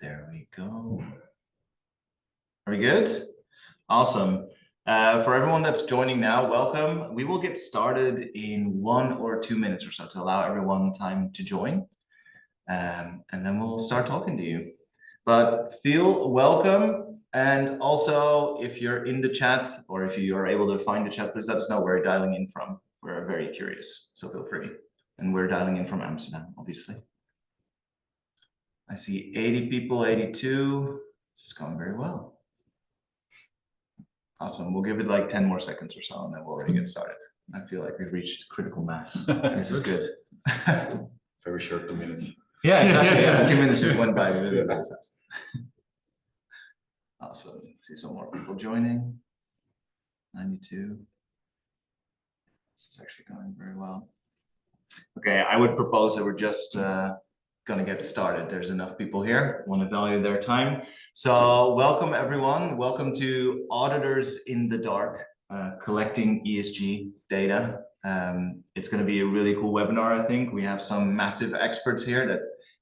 There we go. Are we good? Awesome. For everyone that's joining now, welcome. We will get started in 1 or 2 minutes or so to allow everyone time to join. And then we'll start talking to you. But feel welcome. And also, if you're in the chat or if you are able to find the chat, please let us know where you're dialing in from. We're very curious, so feel free. And we're dialing in from Amsterdam, obviously. I see 80 people, 82. This is going very well. Awesome. We'll give it like 10 more seconds or so, and then we'll already get started. I feel like we've reached critical mass. This is good. Very short 2 minutes. Yeah, exactly. Yeah, 2 minutes just went by really fast. Awesome. See some more people joining. 92. This is actually going very well. Okay, I would propose that we're just going to get started. There's enough people here, want to value their time. So welcome everyone. Welcome to Auditors in the Dark, collecting ESG data. It's going to be a really cool webinar, I think. We have some massive experts here that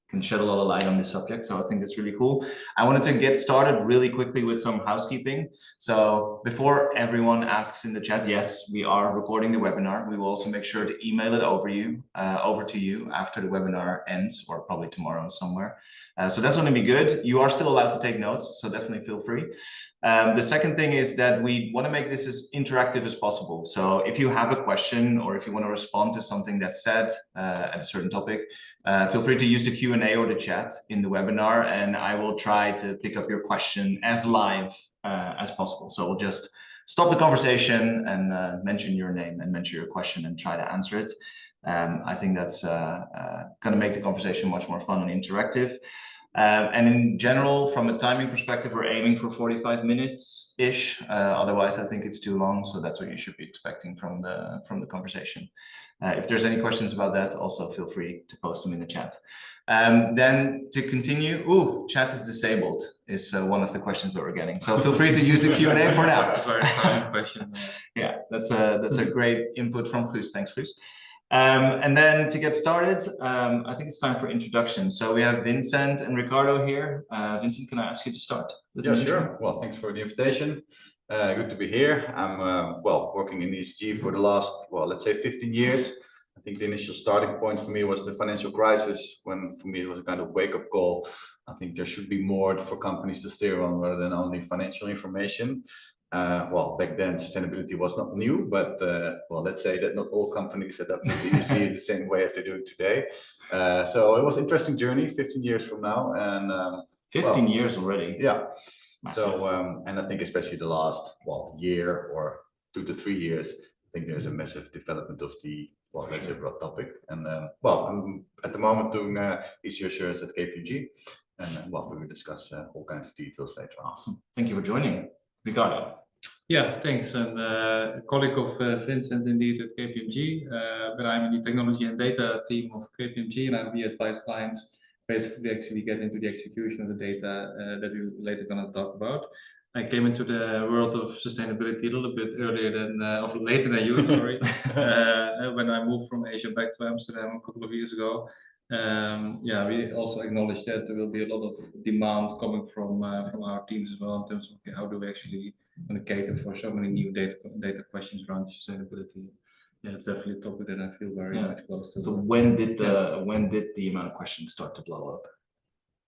can shed a lot of light on this subject, so I think it's really cool. I wanted to get started really quickly with some housekeeping. So before everyone asks in the chat, yes, we are recording the webinar. We will also make sure to email it over to you after the webinar ends, or probably tomorrow somewhere. So that's going to be good. You are still allowed to take notes, so definitely feel free. The second thing is that we want to make this as interactive as possible. So if you have a question or if you want to respond to something that's said at a certain topic, feel free to use the Q&A or the chat in the webinar, and I will try to pick up your question as live as possible. So we'll just stop the conversation and mention your name and mention your question and try to answer it. I think that's going to make the conversation much more fun and interactive. And in general, from a timing perspective, we're aiming for 45 minutes-ish. Otherwise, I think it's too long. So that's what you should be expecting from the conversation. If there's any questions about that, also feel free to post them in the chat. Then to continue, chat is disabled is one of the questions that we're getting. So feel free to use the Q&A for now. Very common question. Yeah, that's a great input from Guus. Thanks, Guus. And then to get started, I think it's time for introductions. So we have Vincent and Ricardo here. Vincent, can I ask you to start? Yeah, sure. Well, thanks for the invitation. Good to be here. I'm working in ESG for the last, let's say 15 years. I think the initial starting point for me was the financial crisis, when for me it was a kind of wake-up call. I think there should be more for companies to steer on rather than only financial information. Back then sustainability was not new, but let's say that not all companies adapted to ESG the same way as they do it today. So it was an interesting journey, 15 years from now, and 15 years already. Yeah. Massive. So and I think especially the last year or 2 to 3 years, I think there's a massive development of the let's say broad topic. And I'm at the moment doing ESG assurance at KPMG, and we will discuss all kinds of details later on. Awesome. Thank you for joining, Ricardo. Yeah, thanks. And a colleague of Vincent indeed at KPMG, but I'm in the technology and data team of KPMG, and we advise clients basically actually get into the execution of the data that we're later going to talk about. I came into the world of sustainability a little bit earlier than, or later than you, sorry, when I moved from Asia back to Amsterdam a couple of years ago. We also acknowledge that there will be a lot of demand coming from our teams as well in terms of how do we actually going to cater for so many new data questions around sustainability. Yeah, it's definitely a topic that I feel very much close to. So when did the amount of questions start to blow up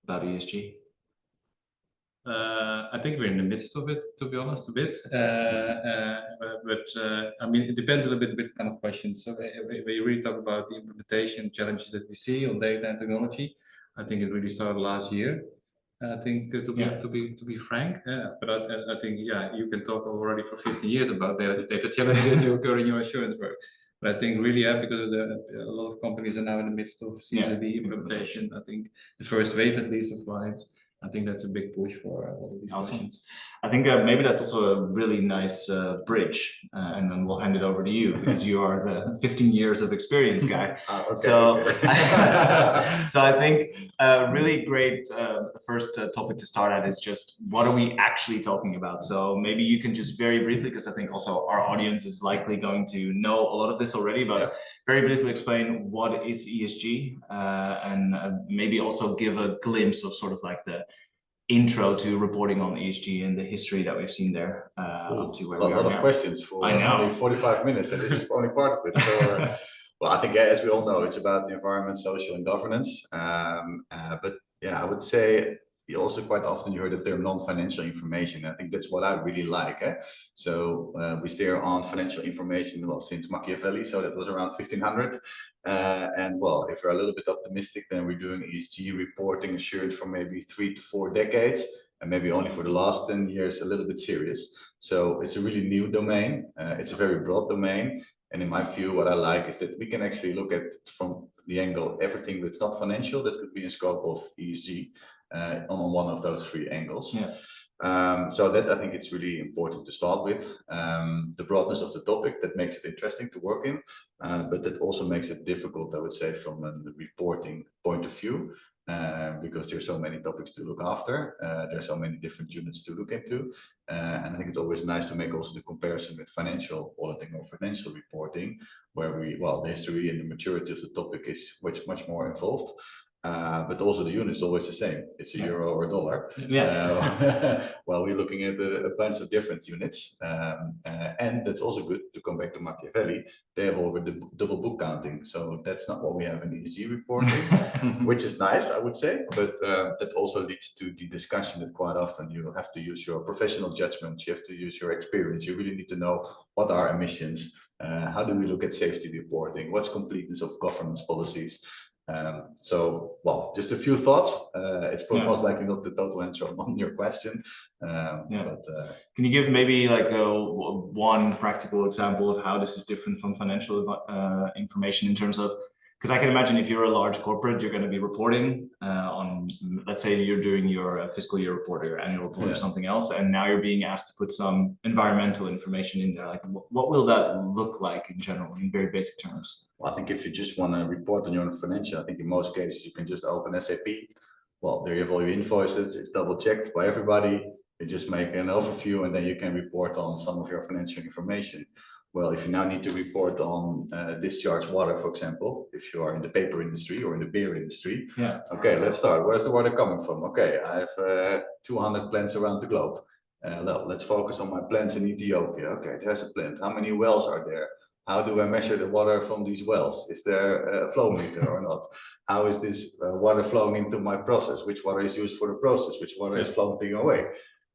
about ESG? I think we're in the midst of it, to be honest, a bit. But I mean, it depends a little bit what kind of questions. So we really talk about the implementation challenges that we see on data and technology. I think it really started last year. I think to be frank, but I think you can talk already for 50 years about data challenges that occur in your assurance work. But I think really, because a lot of companies are now in the midst of CSRD implementation. I think the first wave, at least, of clients. I think that's a big push for a lot of these questions. I think maybe that's also a really nice bridge, and then we'll hand it over to you because you are the 15 years of experience guy. Okay. So I think a really great first topic to start at is just what are we actually talking about? So maybe you can just very briefly, because I think also our audience is likely going to know a lot of this already, but very briefly explain what is ESG and maybe also give a glimpse of sort of like the intro to reporting on ESG and the history that we've seen there up to where we are A lot of now. questions for I know. only 45 minutes, and this is only part of it. So, well, I think as we all know, it's about the environment, social, and governance. But yeah, I would say you also quite often you heard the term non-financial information. I think that's what I really like. So we steer on financial information well since Machiavelli, so that was around 1500. And well, if we're a little bit optimistic, then we're doing ESG reporting assured for maybe 3 to 4 decades, and maybe only for the last 10 years a little bit serious. So it's a really new domain. It's a very broad domain. And in my view, what I like is that we can actually look at from the angle everything that's not financial that could be in scope of ESG on one of those 3 angles. Yeah. So that I think it's really important to start with. The broadness of the topic that makes it interesting to work in, but that also makes it difficult, I would say, from a reporting point of view. Because there's so many topics to look after, there's so many different units to look into, and I think it's always nice to make also the comparison with financial auditing or financial reporting, where the history and the maturity of the topic is much more involved. But also the unit is always the same. It's a euro or a dollar. Yeah. While we're looking at a bunch of different units, and that's also good to come back to Machiavelli. They have already double book counting, so that's not what we have in ESG reporting, which is nice, I would say. But that also leads to the discussion that quite often you have to use your professional judgment. You have to use your experience. You really need to know what are emissions. How do we look at safety reporting? What's completeness of governance policies? So, well, just a few thoughts. It's probably most likely not the total answer on your question. Can you give maybe like one practical example of how this is different from financial information in terms of, because I can imagine if you're a large corporate, you're going to be reporting on, let's say you're doing your fiscal year report or your annual report or something else, and now you're being asked to put some environmental information in there. Like, what will that look like in general, in very basic terms? Well, I think if you just want to report on your own financial, I think in most cases you can just open SAP. Well, there you have all your invoices. It's double checked by everybody. You just make an overview, and then you can report on some of your financial information. Well, if you now need to report on discharged water, for example, if you are in the paper industry or in the beer industry, okay, let's start. Where's the water coming from? Okay, I have 200 plants around the globe. Let's focus on my plants in Ethiopia. Okay, there's a plant. How many wells are there? How do I measure the water from these wells? Is there a flow meter or not? How is this water flowing into my process? Which water is used for the process? Which water is floating away?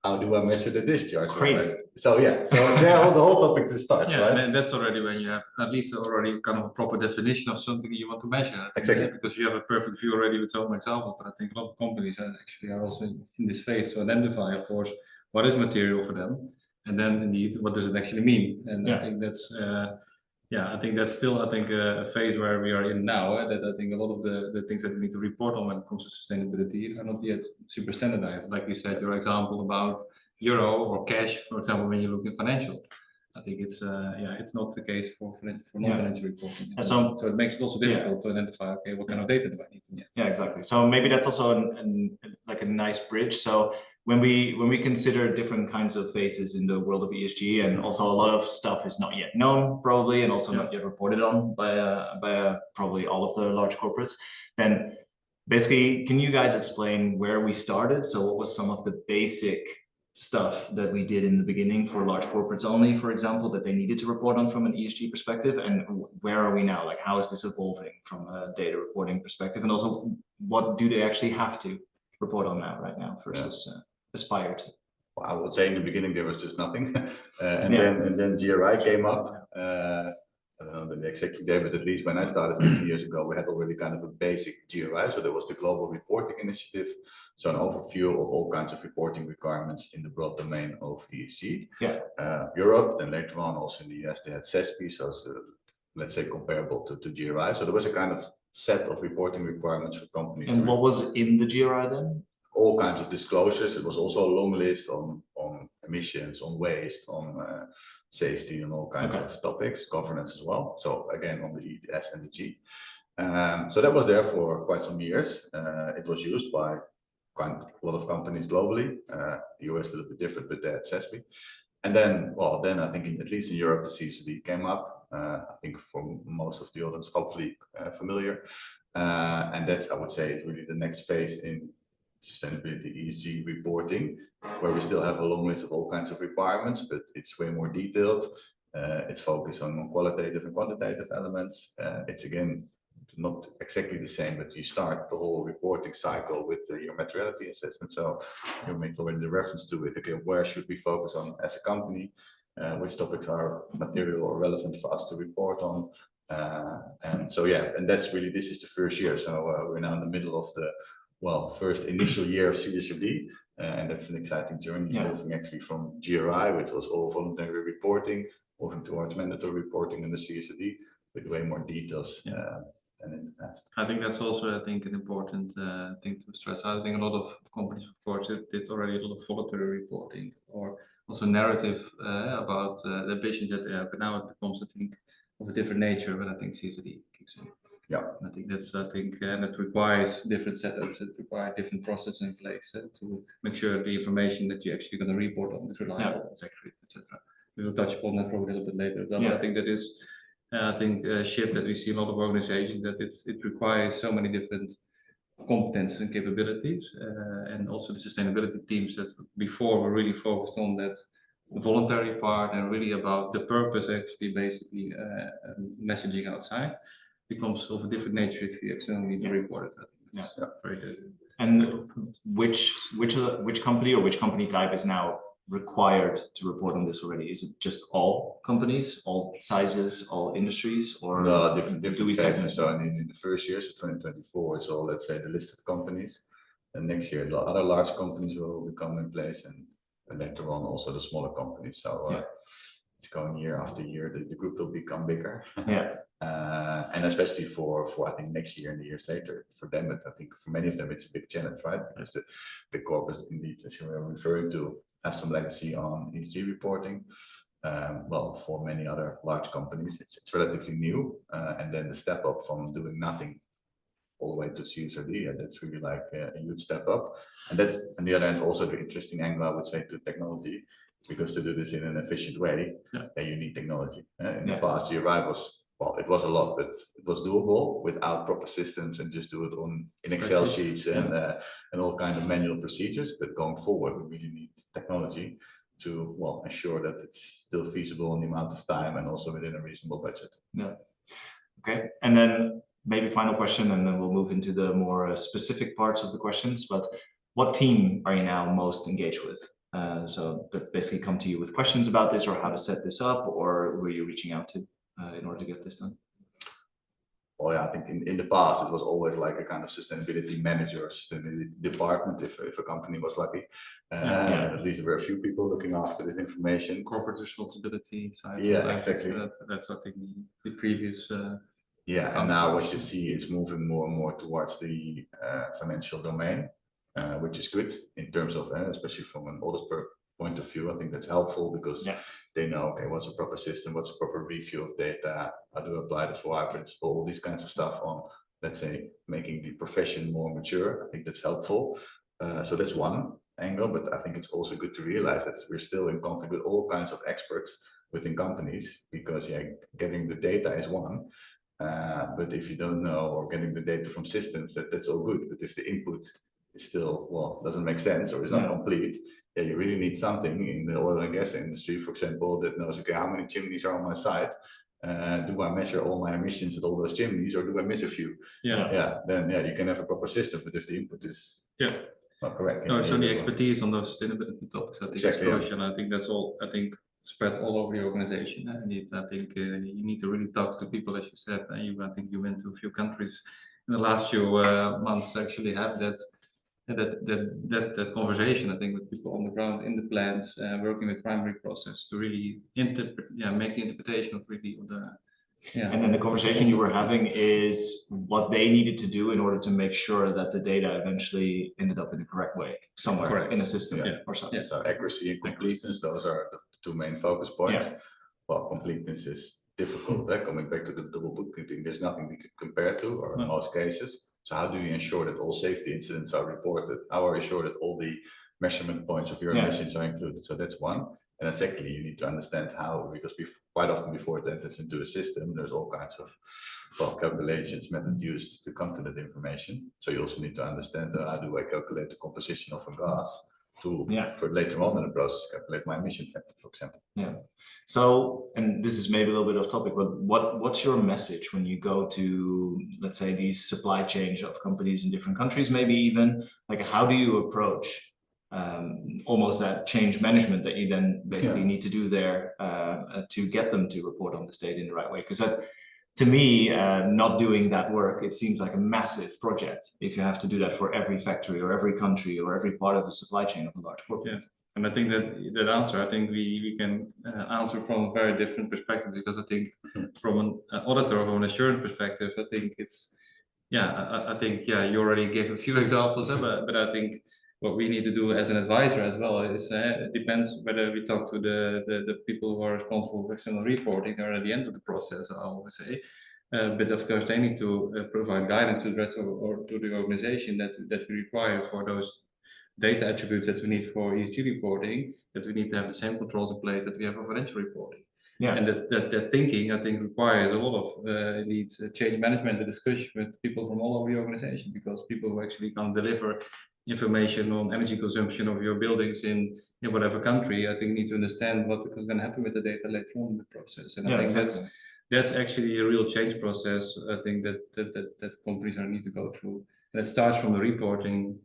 How do I measure the discharge? Crazy. So yeah, so there the whole topic to start, right? And that's already when you have at least already kind of a proper definition of something you want to measure. Exactly. Because you have a perfect view already with some examples, but I think a lot of companies actually are also in this phase to identify, of course, what is material for them, and then indeed, what does it actually mean? And I think that's I think that's still a phase where we are in now. That I think a lot of the things that we need to report on when it comes to sustainability are not yet super standardized. Like you said, your example about euro or cash, for example, when you look at financial. I think it's not the case for non-financial reporting. So it makes it also difficult to identify, okay, what kind of data do I need to get? Yeah, exactly. So maybe that's also like a nice bridge. So when we consider different kinds of phases in the world of ESG, and also a lot of stuff is not yet known probably, and also not yet reported on by probably all of the large corporates, then basically, can you guys explain where we started? So what was some of the basic stuff that we did in the beginning for large corporates only, for example, that they needed to report on from an ESG perspective, and where are we now? Like, how is this evolving from a data reporting perspective, and also what do they actually have to report on now right now versus aspire to? Well, I would say in the beginning there was just nothing, and then GRI came up. I don't know the exact day, but at least when I started 15 years ago, we had already kind of a basic GRI. So there was the Global Reporting Initiative, so an overview of all kinds of reporting requirements in the broad domain of ESG. Europe, then later on also in the US they had CESP, so let's say comparable to GRI. So there was a kind of set of reporting requirements for companies. And what was in the GRI then? All kinds of disclosures. It was also a long list on emissions, on waste, on safety, and all kinds of topics, governance as well. So again, on the E, the S, and the G. So that was there for quite some years. It was used by quite a lot of companies globally. US a little bit different, but they had CESP. And then, well, then I think at least in Europe, the CSRD came up. I think for most of the audience, hopefully familiar. And that's, I would say, is really the next phase in sustainability ESG reporting, where we still have a long list of all kinds of requirements, but it's way more detailed. It's focused on qualitative and quantitative elements. It's again not exactly the same, but you start the whole reporting cycle with your materiality assessment. So you make already the reference to it. Okay, where should we focus on as a company? Which topics are material or relevant for us to report on? And so yeah, and that's really, this is the first year. So we're now in the middle of the first initial year of CSRD, and that's an exciting journey, moving actually from GRI, which was all voluntary reporting, moving towards mandatory reporting in the CSRD with way more details than in the past. I think that's also, I think, an important thing to stress. I think a lot of companies, of course, did already a lot of voluntary reporting or also narrative about the ambitions that they have, but now it becomes, I think, of a different nature. But I think CSRD kicks in. Yeah, I think that's, and it requires different setups. It requires different processes in place to make sure the information that you're actually going to report on is reliable, it's accurate, etc. We will touch upon that probably a little bit later. But I think that is, a shift that we see in a lot of organizations, that it requires so many different competence and capabilities, and also the sustainability teams that before were really focused on that voluntary part and really about the purpose, actually basically messaging outside, becomes of a different nature if you externally need to report it. I think very good. And which company or which company type is now required to report on this already? Is it just all companies, all sizes, all industries, or no, different do we segments? segment? So in the first year, so 2024, it's all, let's say, the listed companies, and next year other large companies will become in place, and later on also the smaller companies. So it's going year after year. The group will become bigger. And especially for I think next year and the years later, for them, I think for many of them it's a big challenge, right? Because the big corporates, indeed, as you were referring to, have some legacy on ESG reporting. For many other large companies, it's relatively new, and then the step up from doing nothing all the way to CSRD, and that's really like a huge step up. And that's on the other hand also the interesting angle, I would say, to technology, because to do this in an efficient way, you need technology. In the past, GRI was, it was a lot, but it was doable without proper systems and just do it in Excel sheets and all kinds of manual procedures. But going forward, we really need technology to ensure that it's still feasible in the amount of time and also within a reasonable budget. Yeah. Okay, and then maybe final question, and then we'll move into the more specific parts of the questions. But what team are you now most engaged with? So that basically come to you with questions about this, or how to set this up, or who are you reaching out to in order to get this done? Well, I think in the past it was always like a kind of sustainability manager or sustainability department if a company was lucky. At least there were a few people looking after this information. Corporate responsibility side. Yeah, exactly. That's I think the previous. And now what you see is moving more and more towards the financial domain, which is good in terms of, especially from an audit point of view. I think that's helpful because they know, okay, what's a proper system, what's a proper review of data, how do I apply the 4I principle, all these kinds of stuff on, let's say, making the profession more mature. I think that's helpful. So that's one angle, but I think it's also good to realize that we're still in contact with all kinds of experts within companies, because getting the data is one. But if you don't know, or getting the data from systems, that's all good. But if the input is still, doesn't make sense or is not complete, you really need something in the oil and gas industry, for example, that knows, okay, how many chimneys are on my site? Do I measure all my emissions at all those chimneys, or do I miss a few? Then you can have a proper system, but if the input is not correct. No, so the expertise on those sustainability topics, I think is crucial. I think that's all, spread all over the organization. I think you need to really talk to the people, as you said. I think you went to a few countries in the last few months to actually have that conversation. I think with people on the ground in the plants, working with primary process to really make the interpretation of really the. And then the conversation you were having is what they needed to do in order to make sure that the data eventually ended up in the correct way somewhere in a system or something. So accuracy and completeness, those are the two main focus points. Well, completeness is difficult. Coming back to the double bookkeeping, there's nothing we could compare to, or in most cases. So how do you ensure that all safety incidents are reported? How are you sure that all the measurement points of your emissions are included? So that's one. And then secondly, you need to understand how, because quite often before it enters into a system, there's all kinds of calculations, method used to come to that information. So you also need to understand how do I calculate the composition of a gas to, for later on in the process, calculate my emission factor, for example. Yeah. So, and this is maybe a little bit off topic, but what's your message when you go to, let's say, these supply chains of companies in different countries, maybe even, like, how do you approach almost that change management that you then basically need to do there to get them to report on this data in the right way? Because that, to me, not doing that work, it seems like a massive project if you have to do that for every factory or every country or every part of the supply chain of a large corporate. Yeah. And I think that answer, I think we can answer from a very different perspective, because I think from an auditor or an assurance perspective, I think it's, I think you already gave a few examples, but I think what we need to do as an advisor as well is it depends whether we talk to the people who are responsible for external reporting or at the end of the process, I always say. But of course, they need to provide guidance to the rest or to the organization that we require for those data attributes that we need for ESG reporting, that we need to have the same controls in place that we have for financial reporting. Yeah. And that thinking, I think, requires a lot of needs change management, the discussion with people from all over the organization, because people who actually can deliver information on energy consumption of your buildings in whatever country, I think need to understand what is going to happen with the data later on in the process. And I think that's actually a real change process. I think that companies need to go through. And it starts from the reporting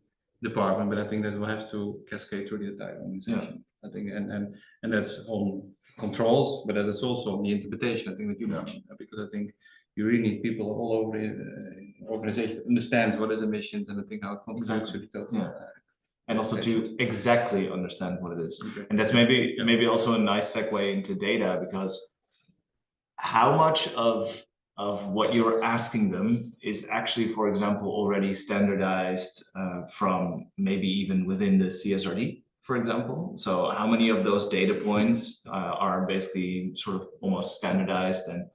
department, but I think that will have to cascade through the entire organization. I think, and that's on controls, but that is also on the interpretation, I think, that you mentioned, because I think you really need people all over the organization that understands what is emissions and I think how it contributes to the total. And also to exactly understand what it is. And that's maybe also a nice segue into data, because how much of what you're asking them is actually, for example, already standardized from maybe even within the CSRD, for example. So how many of those data points are basically sort of almost standardized and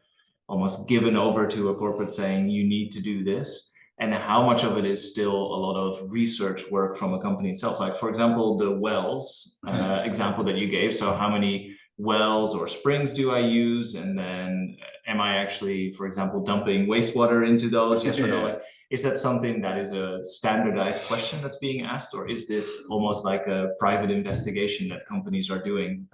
almost given over to a corporate saying you need to do this, and how much of it is still a lot of research work from a company itself? Like, for example, the wells example that you gave. So how many wells or springs do I use? And then am I actually, for example, dumping wastewater into those? Yes or no? Like, is that something that is a standardized question that's being asked, or is this almost like a private investigation that companies are doing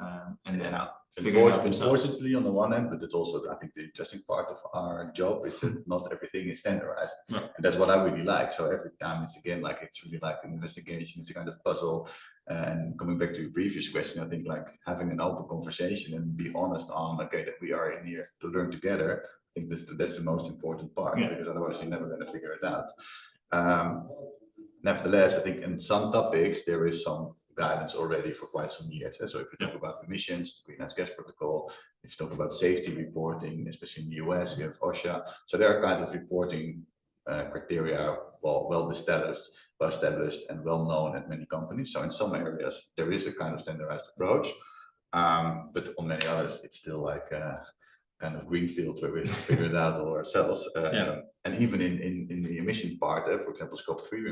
and then unfortunately on the one hand, but it's also, I think, the interesting part of our job is that not everything is standardized. And that's what I really like. So every time it's again, like, it's really like an investigation, it's a kind of puzzle. And coming back to your previous question, I think like having an open conversation and be honest on, okay, that we are in here to learn together. I think that's the most important part, because otherwise you're never going to figure it out. Nevertheless, I think in some topics there is some guidance already for quite some years. So if you talk about emissions, the greenhouse gas protocol, if you talk about safety reporting, especially in the US, we have OSHA. So there are kinds of reporting criteria well established and well known at many companies. So in some areas there is a kind of standardized approach, but on many others it's still like kind of greenfield where we have to figure it out all ourselves. And even in the emission part, for example, scope 3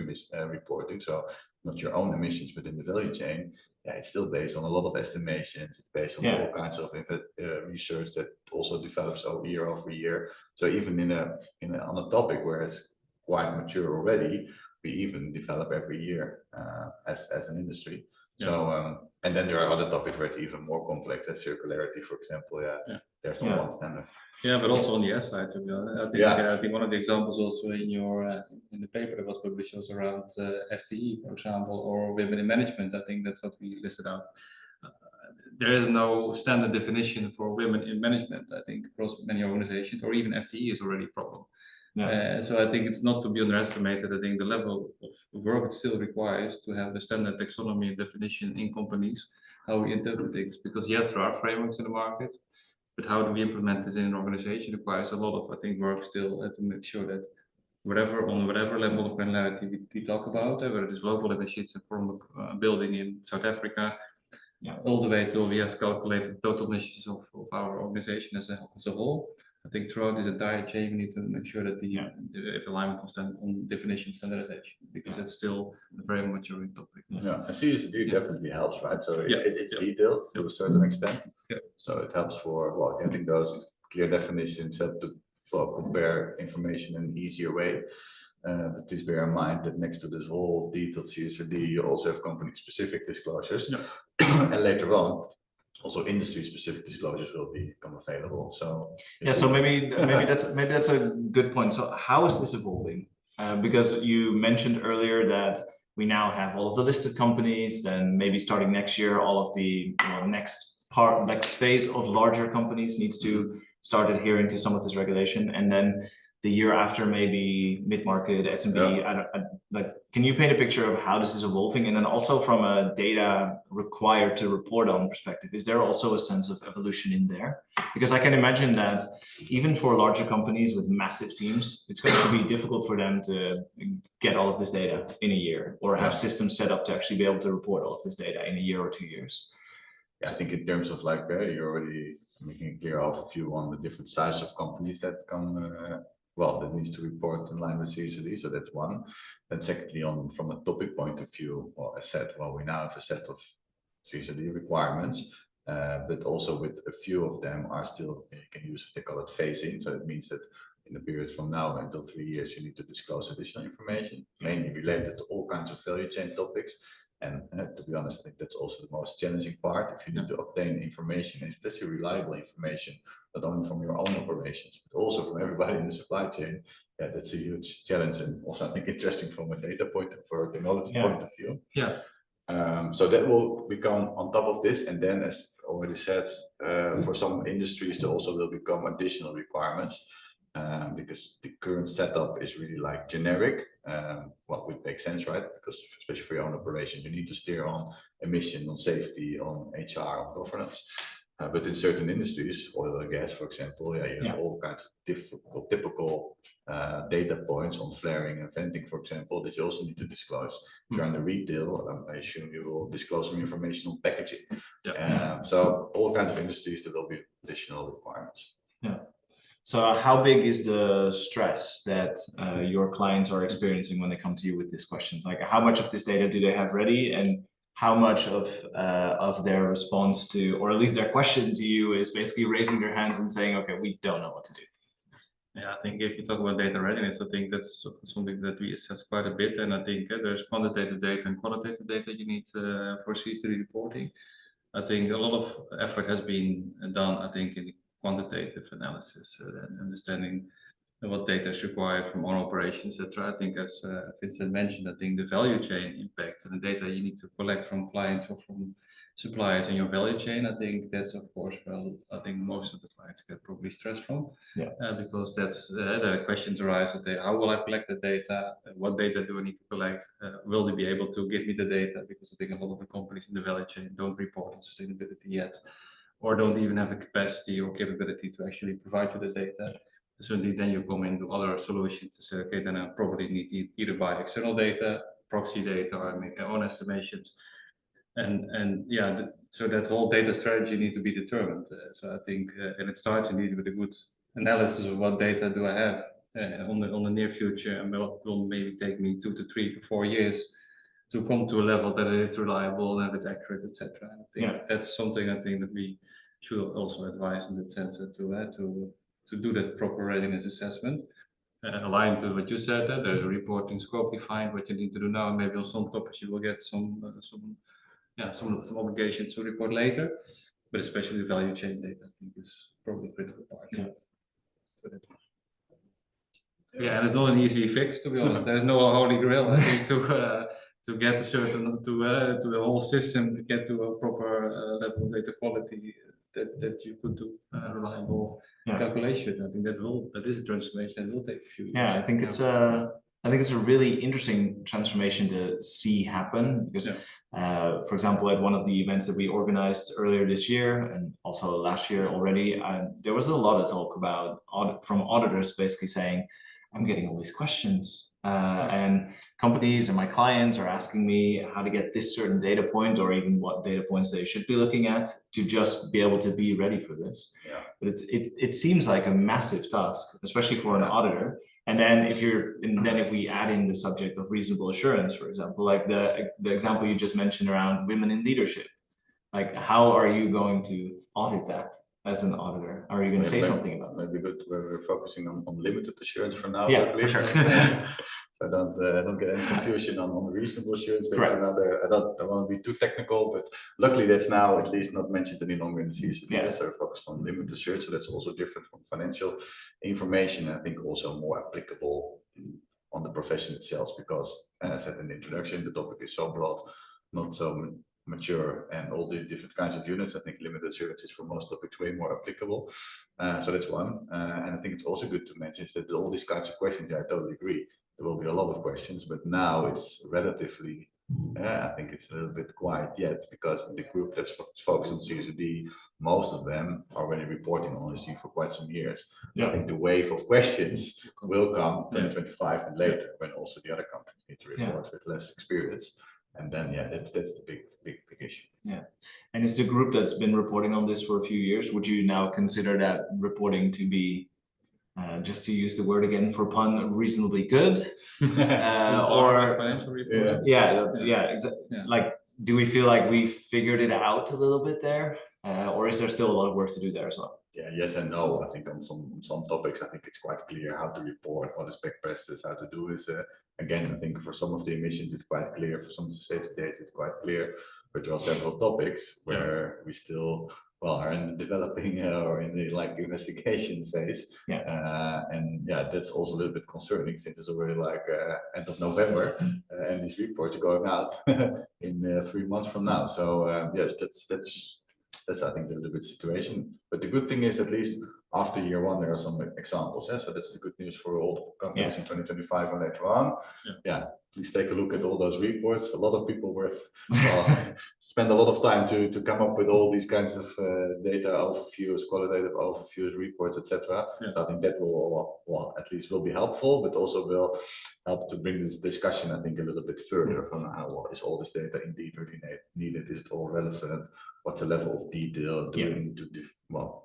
reporting, so not your own emissions, but in the value chain, it's still based on a lot of estimations. It's based on all kinds of research that also develops year over year. So even on a topic where it's quite mature already, we even develop every year as an industry. So and then there are other topics where it's even more complex, as circularity, for example. There's no one standard. But also on the S side, to be honest, I think one of the examples also in your in the paper that was published was around FTE, for example, or women in management. I think that's what we listed out. There is no standard definition for women in management. I think across many organizations, or even FTE is already a problem. So I think it's not to be underestimated. I think the level of work it still requires to have a standard taxonomy and definition in companies, how we interpret things. Because yes, there are frameworks in the market, but how do we implement this in an organization requires a lot of, I think, work still to make sure that on whatever level of granularity we talk about, whether it is local emissions from a building in South Africa, all the way till we have calculated total emissions of our organization as a whole. I think throughout this entire chain, we need to make sure that the alignment on definition standardization, because it's still a very maturing topic. Yeah, and CSD definitely helps, right? So it's detailed to a certain extent. Yeah. So it helps for getting those clear definitions to compare information in an easier way. But please bear in mind that next to this whole detailed CSRD, you also have company-specific disclosures, and later on, also industry-specific disclosures will become available. So so maybe that's a good point. So how is this evolving? Because you mentioned earlier that we now have all of the listed companies. Then maybe starting next year, all of the next phase of larger companies needs to start adhering to some of this regulation, and then the year after, maybe mid-market, SMB. Can you paint a picture of how this is evolving? And then also from a data required to report on perspective, is there also a sense of evolution in there? Because I can imagine that even for larger companies with massive teams, it's going to be difficult for them to get all of this data in a year, or have systems set up to actually be able to report all of this data in a year or 2 years. Yeah, I think in terms of you're already making a clear overview on the different size of companies that come that needs to report in line with CSRD. So that's one. Then secondly, from a topic point of view, as said, we now have a set of CSRD requirements, but also with a few of them are still, you can use, they call it phasing. So it means that in the period from now until 3 years, you need to disclose additional information, mainly related to all kinds of value chain topics. And to be honest, I think that's also the most challenging part. If you need to obtain information, especially reliable information, not only from your own operations, but also from everybody in the supply chain, that's a huge challenge. And also, I think interesting from a data point for a technology point of view. So that will become on top of this. And then, as already said, for some industries, there also will become additional requirements. Because the current setup is really generic, would make sense, right? Because especially for your own operation, you need to steer on emission, on safety, on HR, on governance. But in certain industries, oil and gas, for example, you have all kinds of typical data points on flaring and venting, for example, that you also need to disclose. If you're in the retail, I assume you will disclose some information on packaging. So all kinds of industries, there will be additional requirements. So how big is the stress that your clients are experiencing when they come to you with these questions? Like, how much of this data do they have ready, and how much of their response to, or at least their question to you, is basically raising their hands and saying, okay, we don't know what to do? Yeah, I think if you talk about data readiness, I think that's something that we assess quite a bit. And I think there's quantitative data and qualitative data you need for CSRD reporting. I think a lot of effort has been done, I think, in quantitative analysis and understanding what data is required from our operations, etc. I think, as Vincent mentioned, I think the value chain impact and the data you need to collect from clients or from suppliers in your value chain, I think that's, of course, I think most of the clients get probably stressed from, because that's the questions arise. Okay, how will I collect the data? What data do I need to collect? Will they be able to give me the data? Because I think a lot of the companies in the value chain don't report on sustainability yet, or don't even have the capacity or capability to actually provide you the data. So indeed, then you come into other solutions to say, okay, then I probably need to either buy external data, proxy data, or make my own estimations. So that whole data strategy needs to be determined. So I think, and it starts indeed with a good analysis of what data do I have on the near future, and will maybe take me 2 to 3 to 4 years to come to a level that it's reliable and it's accurate, etc. I think that's something I think that we should also advise in that sense to do that proper readiness assessment, aligned to what you said. The reporting scope defined what you need to do now, and maybe on some topics you will get some obligations to report later, but especially the value chain data, I think, is probably a critical part. And it's not an easy fix, to be honest. There's no holy grail, I think, to get a certain to the whole system, to get to a proper level of data quality that you could do reliable calculation. I think that is a transformation that will take a few years. I think it's a really interesting transformation to see happen, because for example, at one of the events that we organized earlier this year and also last year already, there was a lot of talk about from auditors basically saying, I'm getting all these questions. And companies or my clients are asking me how to get this certain data point or even what data points they should be looking at to just be able to be ready for this. Yeah. But it seems like a massive task, especially for an auditor. And then if we add in the subject of reasonable assurance, for example, like the example you just mentioned around women in leadership, like how are you going to audit that as an auditor? Are you going to say something about that? Maybe good. We're focusing on limited assurance for now. Yeah, for sure. So I don't get any confusion on reasonable assurance. That's Correct. another. I don't want to be too technical, but luckily that's now at least not mentioned any longer in the CSRD. Yeah. So we're focused on limited assurance. So that's also different from financial information. I think also more applicable on the profession itself, because as I said in the introduction, the topic is so broad, not so mature, and all the different kinds of units. I think limited assurance is for most topics way more applicable. So that's one. And I think it's also good to mention is that all these kinds of questions, I totally agree. There will be a lot of questions, but now it's relatively, I think it's a little bit quiet yet, because the group that's focused on CSRD, most of them are already reporting on ESG for quite some years. Yeah. I think the wave of questions will come 2025 and later, when also the other companies need to report with less experience. And then, that's the big issue. Yeah. And is the group that's been reporting on this for a few years, would you now consider that reporting to be, just to use the word again for pun, reasonably good? Or financial reporting? exactly. Yeah. Like, do we feel like we figured it out a little bit there? Or is there still a lot of work to do there as well? Yeah, yes and no. I think on some topics, I think it's quite clear how to report, what is best practice, how to do is. Again, I think for some of the emissions, it's quite clear. For some of the safety data, it's quite clear. But there are several topics where we still, are in the developing or in the investigation phase. And that's also a little bit concerning, since it's already end of November, and these reports are going out in 3 months from now. So yes, that's I think the little bit situation. But the good thing is, at least after year one, there are some examples. So that's the good news for all the companies in 2025 and later on. Please take a look at all those reports. A lot of people spend a lot of time to come up with all these kinds of data overviews, qualitative overviews, reports, etc. So I think that will at least will be helpful, but also will help to bring this discussion, I think, a little bit further from how is all this data indeed really needed? Is it all relevant? What's the level of detail? Do we need to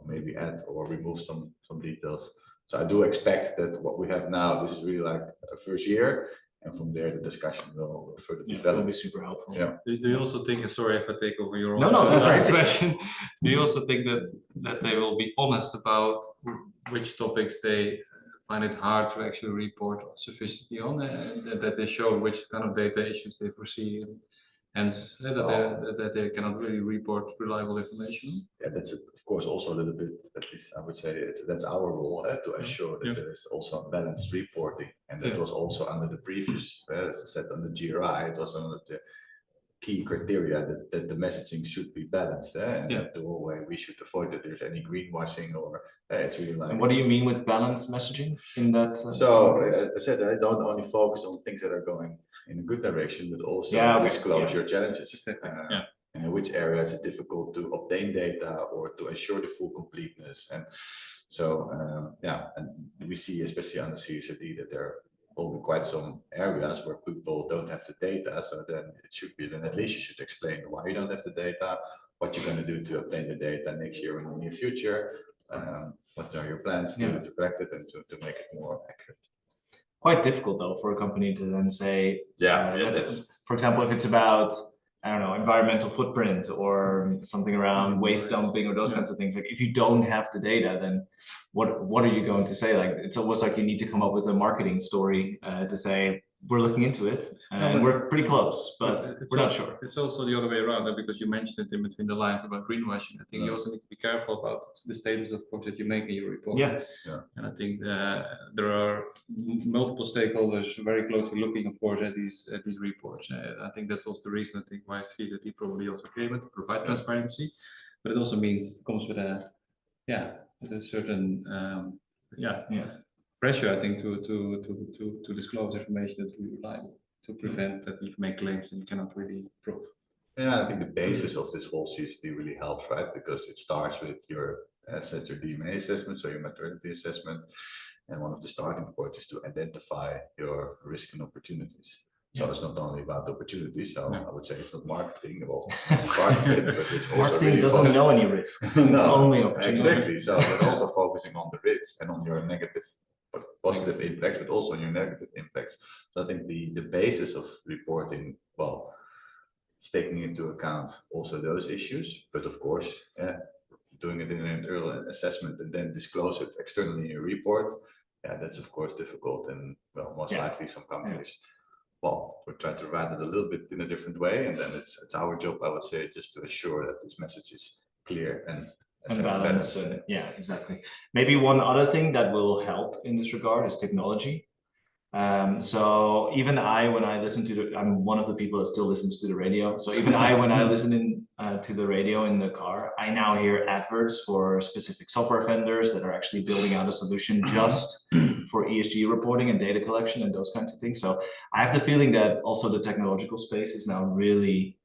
maybe add or remove some details? So I do expect that what we have now, this is really like a first year, and from there the discussion will further develop. Will be super helpful. Do you also think, sorry if I take over your question, do you also think that they will be honest about which topics they find it hard to actually report sufficiently on, that they show which kind of data issues they foresee, and that they cannot really report reliable information? Yeah, that's of course also a little bit, at least I would say that's our role, to assure that there is also a balanced reporting, and that was also under the previous, as I said, on the GRI, it was under the key criteria that the messaging should be balanced, and the whole way we should avoid that there's any greenwashing, or it's really like. And what do you mean with balanced messaging in that? So as I said, I don't only focus on things that are going in a good direction, but also disclose your challenges. And which areas is difficult to obtain data or to ensure the full completeness. And so, and we see, especially on the CSRD, that there will be quite some areas where people don't have the data. So then it should be, then at least you should explain why you don't have the data, what you're going to do to obtain the data next year or in the near future. What are your plans to collect it and to make it more accurate? Quite difficult though for a company to then say, that's for example, if it's about, I don't know, environmental footprint or something around waste dumping or those kinds of things. Like if you don't have the data, then what are you going to say? Like it's almost like you need to come up with a marketing story to say we're looking into it and we're pretty close, but we're not sure. It's also the other way around, because you mentioned it in between the lines about greenwashing. I think you also need to be careful about the statements of course that you make in your report. And I think there are multiple stakeholders very closely looking, of course, at these reports. I think that's also the reason I think why CSRD probably also came in to provide transparency, but it also means it comes with a certain pressure, I think, to disclose information that's really reliable, to prevent that you make claims that you cannot really prove. Yeah, I think the basis of this whole CSRD really helps, right? Because it starts with your DMA assessment, so your materiality assessment, And one of the starting points is to identify your risk and opportunities. So Yeah. it's not only about opportunities. So Yeah. I would say it's not marketing, well, it's part of it, but it's also Marketing really doesn't know any risk. It's only opportunity. exactly. So but also focusing on the risks and on your negative, but positive impact, but also on your negative impacts. So I think the basis of reporting, well, it's taking into account also those issues, but of course, doing it in an early assessment and then disclose it externally in your report, that's of course difficult. And well, most likely some companies, well, we try to write it a little bit in a different way, and then it's our job, I would say, just to assure that this message is clear and balanced. Yeah, exactly. Maybe one other thing that will help in this regard is technology. So even I, when I listen to I'm one of the people that still listens to the radio. So even I, when I listen to the radio in the car, I now hear adverts for specific software vendors that are actually building out a solution just for ESG reporting and data collection and those kinds of things. So I have the feeling that also the technological space is now really,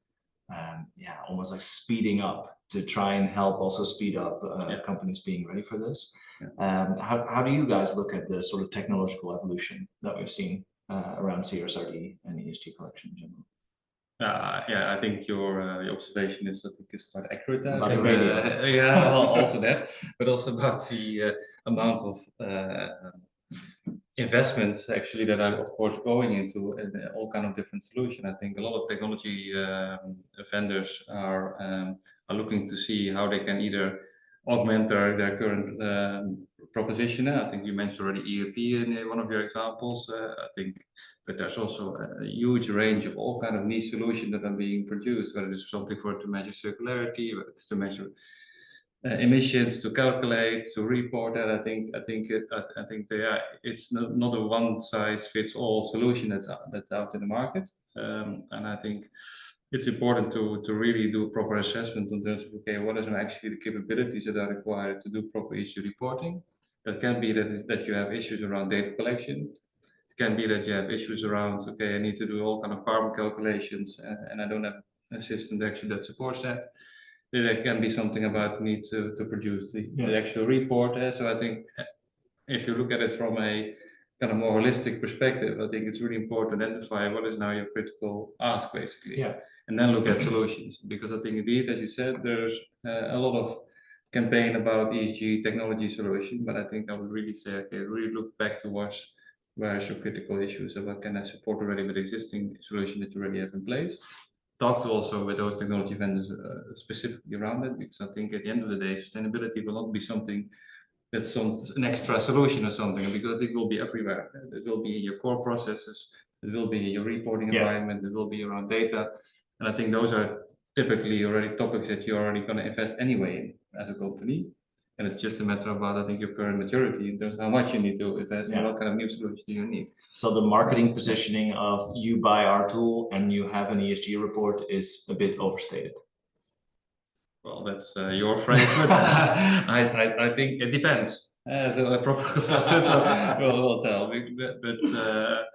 almost like speeding up to try and help also speed up companies being ready for this. How do you guys look at the sort of technological evolution that we've seen around CSRD and ESG collection in general? I think your observation is quite accurate. About the radio. Well, also that, but also about the amount of investments actually that are of course going into all kind of different solutions. I think a lot of technology vendors are looking to see how they can either augment their current proposition. I think you mentioned already ERP in one of your examples. I think, but there's also a huge range of all kind of niche solutions that are being produced, whether it's something to measure circularity, whether it's to measure emissions, to calculate, to report that. I think it's not a one size fits all solution that's out in the market, and I think it's important to really do a proper assessment in terms of, okay, what is actually the capabilities that are required to do proper issue reporting. That can be that you have issues around data collection. It can be that you have issues around, okay, I need to do all kind of carbon calculations and I don't have a system actually that supports that. There can be something about the need to produce the actual report. So I think if you look at it from a kind of more holistic perspective, I think it's really important to identify what is now your critical ask, basically. Yeah. And then look at solutions, because I think indeed, as you said, there's a lot of campaign about ESG technology solution, but I think I would really say, okay, really look back towards where is your critical issues and what can I support already with existing solution that you already have in place. Talk to also with those technology vendors specifically around it, because I think at the end of the day, sustainability will not be something that's an extra solution or something, because it will be everywhere. It will be in your core processes, it will be in your reporting environment, it will be around data. And I think those are typically already topics that you're already going to invest anyway in as a company. And it's just a matter about, I think, your current maturity in terms of how much you need to invest and what kind of new solutions do you need. So the marketing positioning of you buy our tool and you have an ESG report is a bit overstated. Well, that's your phrase, but I think it depends. So a proper consultant will tell. But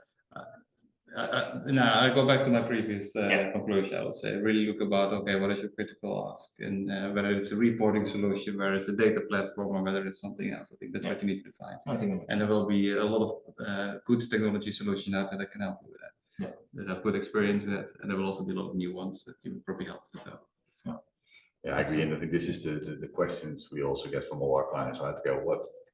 I go back to my previous conclusion. I would say really look about, okay, what is your critical ask, and whether it's a reporting solution, whether it's a data platform, or whether it's something else. I think that's what you need to define. I think and there will be a lot of good technology solutions out there that can help you with that. That have good experience with that, and there will also be a lot of new ones that you will probably help to develop. Yeah, I agree, and I think this is the questions we also get from all our clients. Right?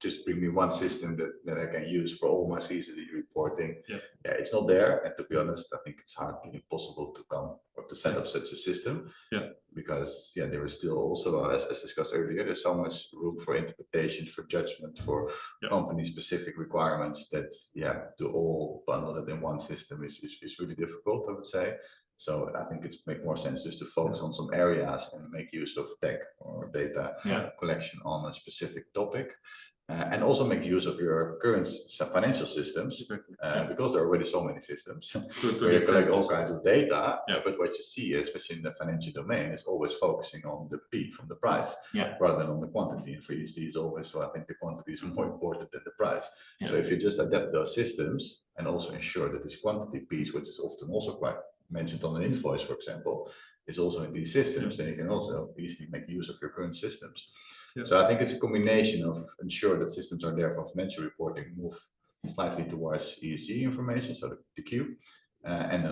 Just bring me one system that I can use for all my CSRD reporting. Yeah, it's not there, and to be honest, I think it's hardly impossible to come or to set up such a system. Yeah, because there is still also, as discussed earlier, there's so much room for interpretation, for judgment, for company-specific requirements that to all bundle it in one system is really difficult, I would say. So I think it's make more sense just to focus on some areas and make use of tech or data collection on a specific topic. And also make use of your current financial systems, because there are already so many systems where you collect all kinds of data. But what you see, especially in the financial domain, is always focusing on the P from the price rather than on the quantity. And for ESG is always, so I think the quantity is more important than the price. So if you just adapt those systems and also ensure that this quantity piece, which is often also quite mentioned on an invoice, for example, is also in these systems, then you can also easily make use of your current systems. Yeah. So I think it's a combination of ensure that systems are there for financial reporting, move slightly towards ESG information, so the Q, and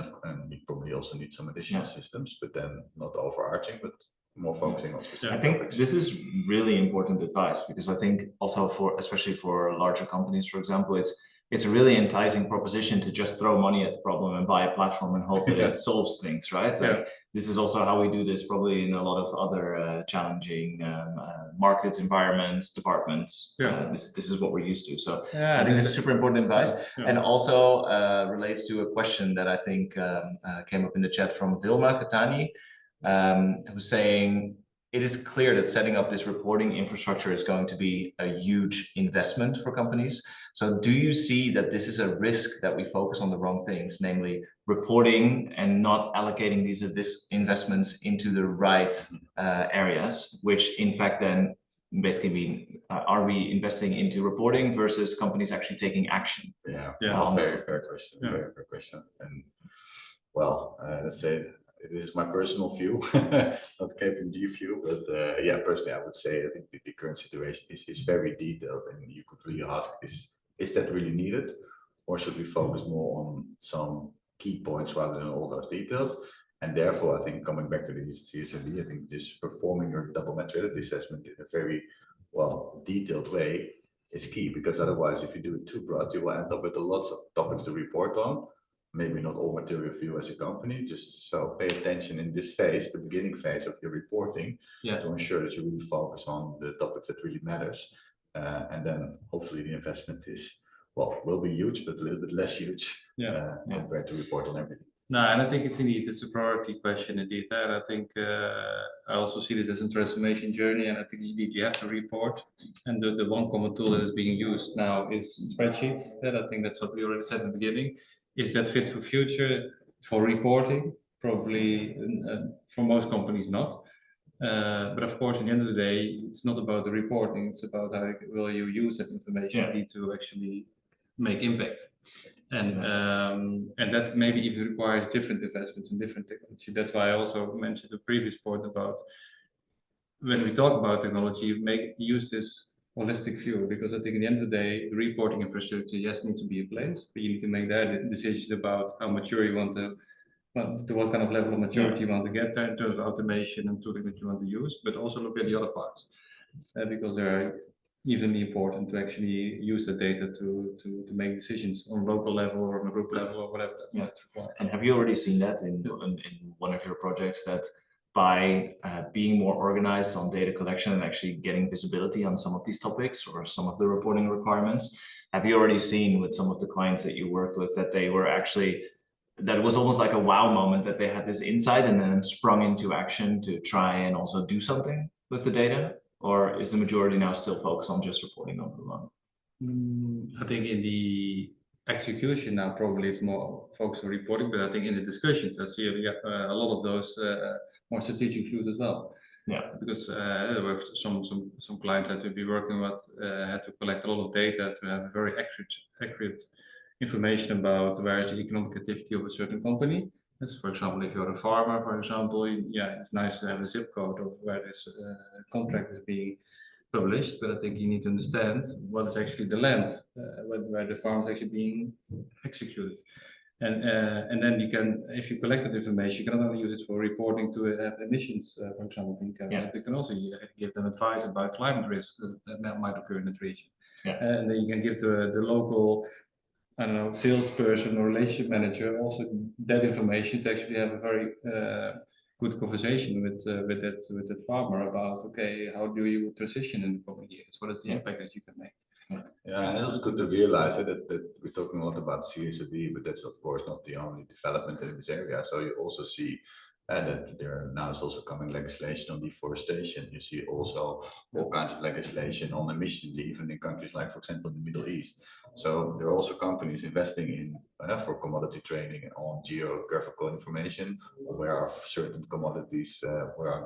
we probably also need some additional systems, but then not overarching, but more focusing on specific I think topics. this is really important advice, because I think also especially for larger companies, for example, it's a really enticing proposition to just throw money at the problem and buy a platform and hope that it solves things, right? Like, this is also how we do this probably in a lot of other challenging markets, environments, departments. This is what we're used to. So I think this is super important advice. And also relates to a question that I think came up in the chat from Vilma Katani, who's saying, it is clear that setting up this reporting infrastructure is going to be a huge investment for companies. So do you see that this is a risk that we focus on the wrong things, namely reporting and not allocating these investments into the right areas, which in fact then basically mean, are we investing into reporting versus companies actually taking action? Very fair question. Very fair question. And well, let's say, this is my personal view, not KPMG view, but personally, I would say I think the current situation is very detailed, and you could really ask, is that really needed, or should we focus more on some key points rather than all those details? And therefore, I think coming back to the CSRD, I think just performing your double materiality assessment in a very detailed way is key, because otherwise, if you do it too broad, you will end up with lots of topics to report on. Maybe not all material for you as a company, just so pay attention in this phase, the beginning phase of your reporting, to ensure that you really focus on the topics that really matters. And then hopefully the investment will be huge, but a little bit less huge compared to report on everything. No, and I think it's a priority question indeed. And I think I also see this as a transformation journey, and I think indeed you have to report. And the one common tool that is being used now is spreadsheets. And I think that's what we already said in the beginning. Is that fit for future for reporting? Probably for most companies not. But of course, at the end of the day, it's not about the reporting. It's about how will you use that information to actually make impact. And that maybe even requires different investments in different technology. That's why I also mentioned the previous point about when we talk about technology, use this holistic view, because I think at the end of the day, the reporting infrastructure needs to be in place, but you need to make that decision about how mature you want to what kind of level of maturity you want to get there in terms of automation and tooling that you want to use, but also look at the other parts, because they're evenly important to actually use the data to make decisions on local level or on a group level or whatever that's required. And have you already seen that in one of your projects, that by being more organized on data collection and actually getting visibility on some of these topics or some of the reporting requirements, have you already seen with some of the clients that you worked with that they were actually, that it was almost like a wow moment, that they had this insight and then sprung into action to try and also do something with the data? Or is the majority now still focused on just reporting on the line? I think in the execution now probably it's more focused on reporting, but I think in the discussions I see a lot of those more strategic views as well. Because there were some clients had to be working with, had to collect a lot of data to have very accurate information about where is the economic activity of a certain company. That's, for example, if you're a farmer, for example, it's nice to have a zip code of where this contract is being published, but I think you need to understand what is actually the land, where the farm is actually being executed. And then you can, if you collect that information, you can not only use it for reporting to have emissions, for example, you can also give them advice about climate risks that might occur in that region. And then you can give the local, I don't know, salesperson or relationship manager also that information to actually have a very good conversation with that farmer about, okay, how do you transition in the coming years? What is the impact that you can make? And it's good to realize that we're talking a lot about CSRD, but that's of course not the only development in this area. So you also see that there now is also coming legislation on deforestation. You see also all kinds of legislation on emissions, even in countries like, for example, the Middle East. So there are also companies investing in for commodity trading on geographical information, where are certain commodities, where are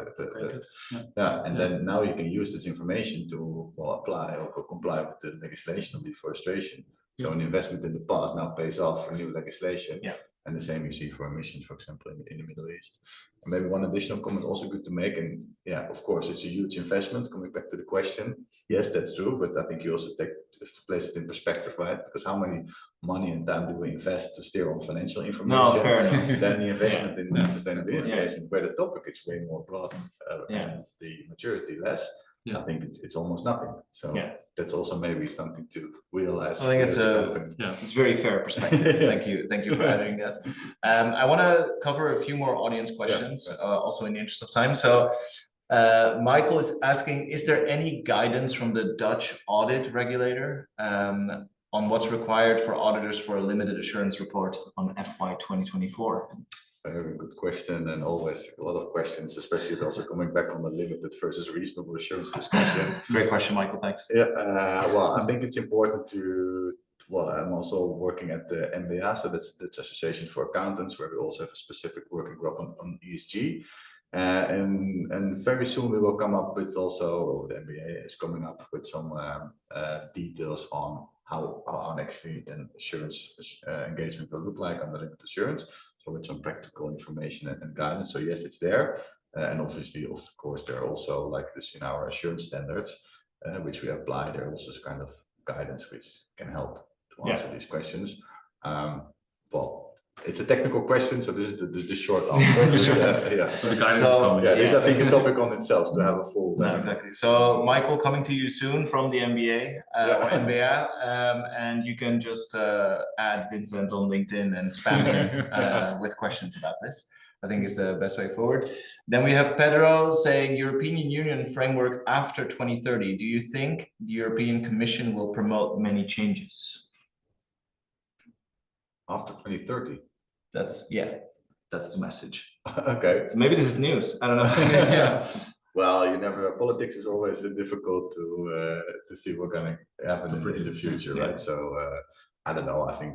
and then now you can use this information to apply or comply with the legislation on deforestation. So an investment in the past now pays off for new legislation. And the same you see for emissions, for example, in the Middle East. And maybe one additional comment also good to make, and yeah, of course, it's a huge investment. Coming back to the question, yes, that's true, but I think you also have to place it in perspective, right? Because how many money and time do we invest to steer on financial information? No, fair enough. Then the investment in sustainability Yeah. engagement, where the topic is way more broad and the maturity less. I think it's almost nothing. So that's also maybe something to realize. I think it's very fair perspective. Thank you for adding that. I want to cover a few more audience questions, also in the interest of time. So Michael is asking, is there any guidance from the Dutch audit regulator on what's required for auditors for a limited assurance report on FY 2024? Very good question, and always a lot of questions, especially also coming back from a limited versus reasonable assurance discussion. Great question, Michael. Thanks. Yeah, well, I think it's important to. Well, I'm also working at the MBA, so that's the Association for Accountants, where we also have a specific working group on ESG. And very soon we will come up with also, the MBA is coming up with some details on how actually an assurance engagement will look like on the limited assurance. So with some practical information and guidance. So yes, it's there. And obviously, of course, there are also like this in our assurance standards, which we apply. There also is kind of guidance which can help to answer these questions. Well, it's a technical question, so this is the short answer. So the guidance is coming. This is I think a topic on itself to have a full. Exactly. So Michael, coming to you soon from the MBA or MBA, and you can just add Vincent on LinkedIn and spam him with questions about this. I think is the best way forward. Then we have Pedro saying European Union framework after 2030. Do you think the European Commission will promote many changes? After 2030. That's the message. Okay. So maybe this is news. I don't know. Well, you never. Politics is always difficult to see what's going to happen in the future, right? So I don't know. I think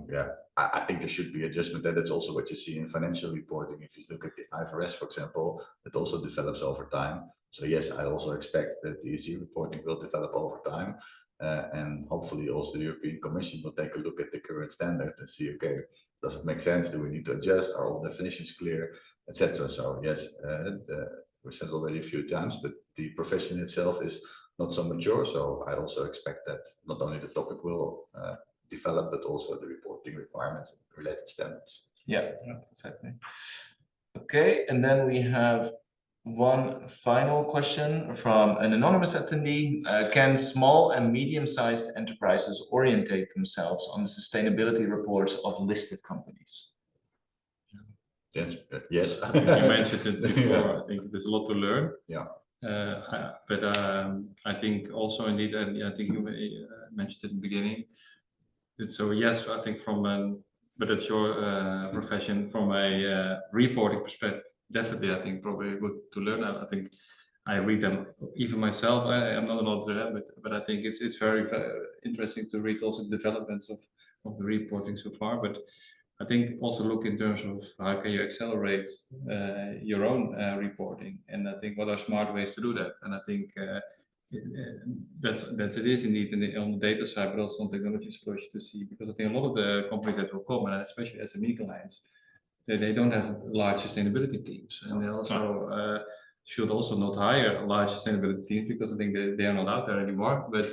I think there should be adjustment. That's also what you see in financial reporting. If you look at the IFRS, for example, it also develops over time. So yes, I also expect that the ESG reporting will develop over time. And hopefully also the European Commission will take a look at the current standard and see, okay, does it make sense? Do we need to adjust? Are all definitions clear, etc.? So yes, we said already a few times, but the profession itself is not so mature. So I also expect that not only the topic will develop, but also the reporting requirements and related standards. Yeah, exactly. Okay, and then we have one final question from an anonymous attendee. Can small and medium-sized enterprises orientate themselves on the sustainability reports of listed companies? Yes. I think you mentioned it before. I think there's a lot to learn. Yeah. But I think also indeed, and I think you mentioned it in the beginning. So yes, I think but that's your profession from a reporting perspective. Definitely, I think probably good to learn. I think I read them even myself. I'm not an auditor, but I think it's very interesting to read also the developments of the reporting so far. But I think also look in terms of how can you accelerate your own reporting, and I think what are smart ways to do that. And I think that's it is indeed on the data side, but also on technology solutions to see, because I think a lot of the companies that will come, and especially SME clients, they don't have large sustainability teams, and they also should also not hire large sustainability teams, because I think they are not out there anymore. But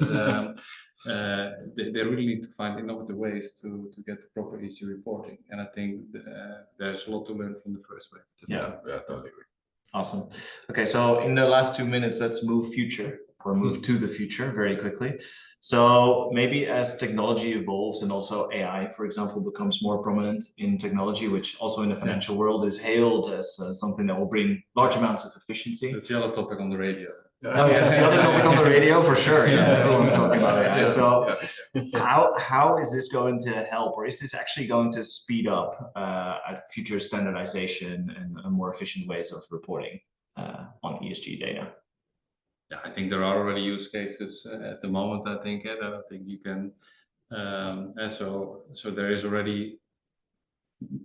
they really need to find innovative ways to get the proper ESG reporting, and I think there's a lot to learn from the first way. Yeah, totally agree. Awesome. Okay, so in the last 2 minutes, let's move to the future very quickly. So maybe as technology evolves and also AI, for example, becomes more prominent in technology, which also in the financial world is hailed as something that will bring large amounts of efficiency. That's the other topic on the radio. Oh yeah, it's the other topic on the radio for sure. Yeah, everyone's talking about AI. So how is this going to help, or is this actually going to speed up future standardization and more efficient ways of reporting on ESG data? Yeah, I think there are already use cases at the moment. I think that I think you can. So there is already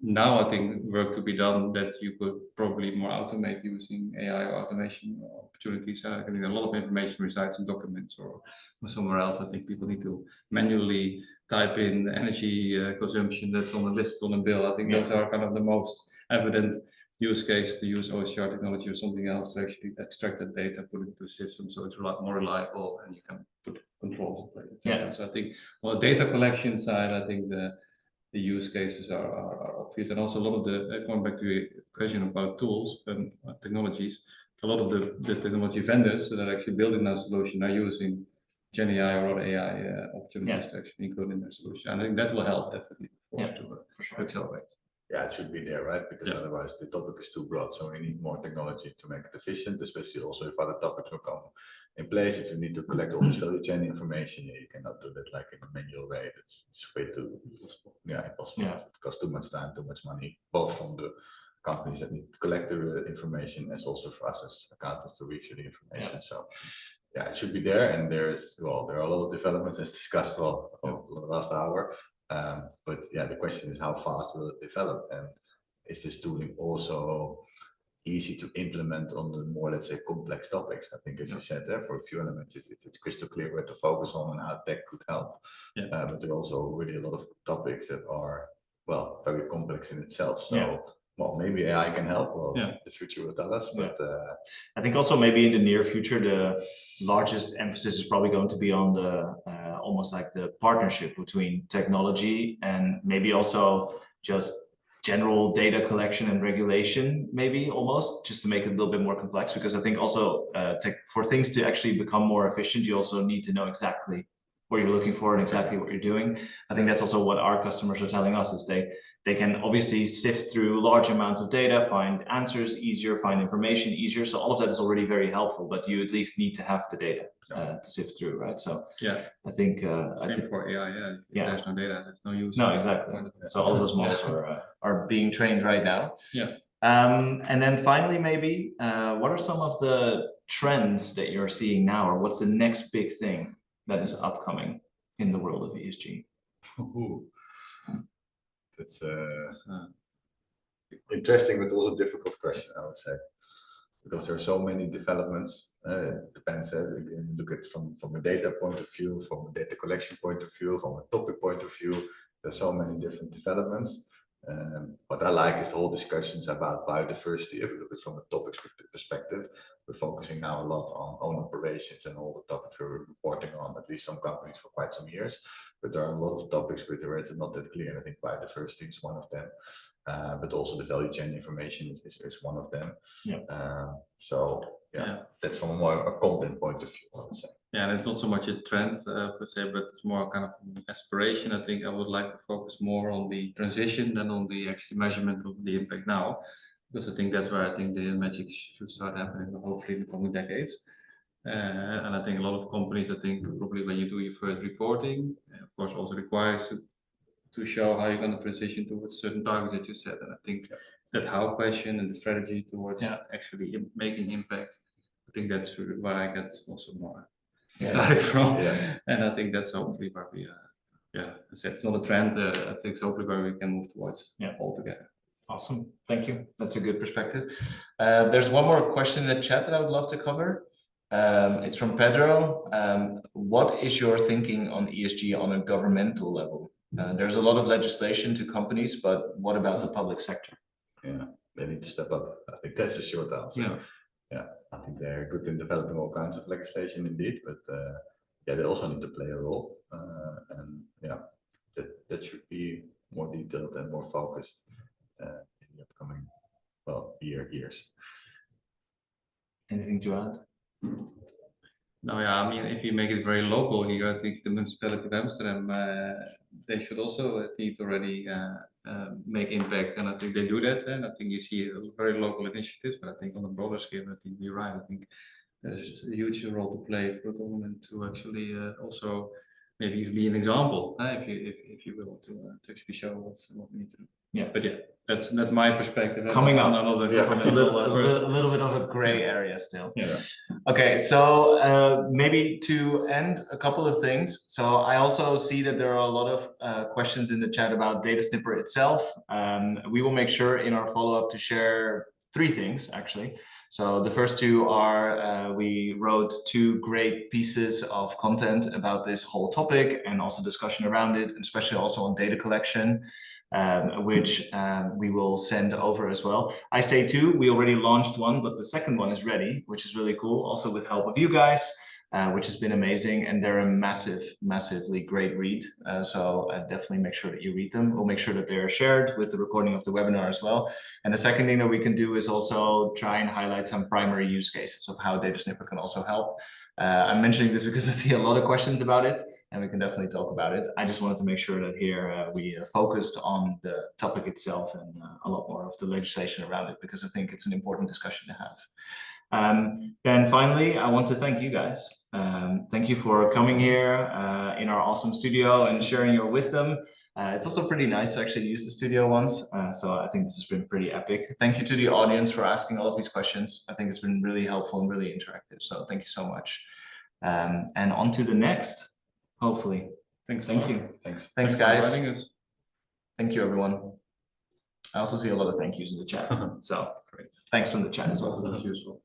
now I think work to be done that you could probably more automate using AI or automation opportunities. I think a lot of information resides in documents or somewhere else. I think people need to manually type in the energy consumption that's on the list on the bill. I think those are kind of the most evident use case to use OCR technology or something else to actually extract that data, put it into a system so it's more reliable and you can put controls in place, etc. So I think on the data collection side, I think the use cases are obvious, and also a lot of the going back to the question about tools and technologies. A lot of the technology vendors that are actually building our solution are using Gen AI or other AI opportunities to actually include in their solution. And I think that will help definitely for us to accelerate. Yeah, it should be there, right? Because otherwise the topic is too broad. So we need more technology to make it efficient, especially also if other topics will come in place. If you need to collect all this value chain information, you cannot do that like in a manual way. It's way too impossible. It costs too much time, too much money, both from the companies that need to collect the information as also for us as accountants to review the information. So yeah, it should be there. And there are a lot of developments as discussed over the last hour. But yeah, the question is how fast will it develop, and is this tooling also easy to implement on the more, let's say, complex topics? I think, as you said, for a few elements, it's crystal clear where to focus on and how tech could help. But there are also really a lot of topics that are, well, very complex in itself. So, well, maybe AI can help. Well, the future will tell us. But I think also maybe in the near future, the largest emphasis is probably going to be on the almost like the partnership between technology and maybe also just general data collection and regulation, maybe almost just to make it a little bit more complex. Because I think also for things to actually become more efficient, you also need to know exactly what you're looking for and exactly what you're doing. I think that's also what our customers are telling us is they can obviously sift through large amounts of data, find answers easier, find information easier. So all of that is already very helpful, but you at least need to have the data to sift through, right? So I think same for AI. If there's no data, there's no use. No, exactly. So all of those models are being trained right now. And then finally, maybe what are some of the trends that you're seeing now, or what's the next big thing that is upcoming in the world of ESG? It's interesting, but also difficult question, I would say, because there are so many developments. It depends. You can look at it from a data point of view, from a data collection point of view, from a topic point of view. There's so many different developments. What I like is the whole discussions about biodiversity. If we look at it from a topics perspective, we're focusing now a lot on own operations and all the topics we're reporting on, at least some companies for quite some years. But there are a lot of topics where it's not that clear. And I think biodiversity is one of them. But also the value chain information is one of them. That's from a more content point of view, I would say. Yeah, and it's not so much a trend per se, but it's more kind of an aspiration. I think I would like to focus more on the transition than on the actual measurement of the impact now, because I think that's where I think the magic should start happening, hopefully in the coming decades. And I think a lot of companies, I think probably when you do your first reporting, of course, also requires to show how you're going to transition towards certain targets that you set. And I think that how question and the strategy towards actually making impact, I think that's where I get also more excited from. And I think that's hopefully where we, I said it's not a trend. I think it's hopefully where we can move towards all together. Awesome. Thank you. That's a good perspective. There's one more question in the chat that I would love to cover. It's from Pedro. What is your thinking on ESG on a governmental level? There's a lot of legislation to companies, but what about the public sector? Yeah, they need to step up. I think that's a short answer. I think they're good in developing all kinds of legislation indeed, but they also need to play a role. That should be more detailed and more focused in the upcoming years. Anything to add? No, I mean, if you make it very local here, I think the municipality of Amsterdam, they should also need to already make impact, and I think they do that. And I think you see very local initiatives, but I think on a broader scale, I think you're right. I think there's a huge role to play for the government to actually also maybe even be an example, if you will, to actually show what we need to do. Yeah. But yeah, that's my perspective. Coming up. I'm not a Yeah. governmental person. A little bit of a gray area still. Yeah. Okay, so maybe to end, a couple of things. So I also see that there are a lot of questions in the chat about Data Snipper itself. We will make sure in our follow-up to share 3 things, actually. So the first 2 are, we wrote 2 great pieces of content about this whole topic and also discussion around it, and especially also on data collection, which we will send over as well. I say 2, we already launched one, but the second one is ready, which is really cool, also with help of you guys, which has been amazing, and they're a massively great read. So definitely make sure that you read them. We'll make sure that they're shared with the recording of the webinar as well. And the second thing that we can do is also try and highlight some primary use cases of how Data Snipper can also help. I'm mentioning this because I see a lot of questions about it, and we can definitely talk about it. I just wanted to make sure that here we focused on the topic itself and a lot more of the legislation around it, because I think it's an important discussion to have. Then finally, I want to thank you guys. Thank you for coming here in our awesome studio and sharing your wisdom. It's also pretty nice to actually use the studio once. So I think this has been pretty epic. Thank you to the audience for asking all of these questions. I think it's been really helpful and really interactive. So thank you so much. And on to the next. Hopefully. Thank you. Thanks, guys. For inviting us. Thank you, everyone. I also see a lot of thank yous in the chat. So great. Thanks from the chat as well. That's useful.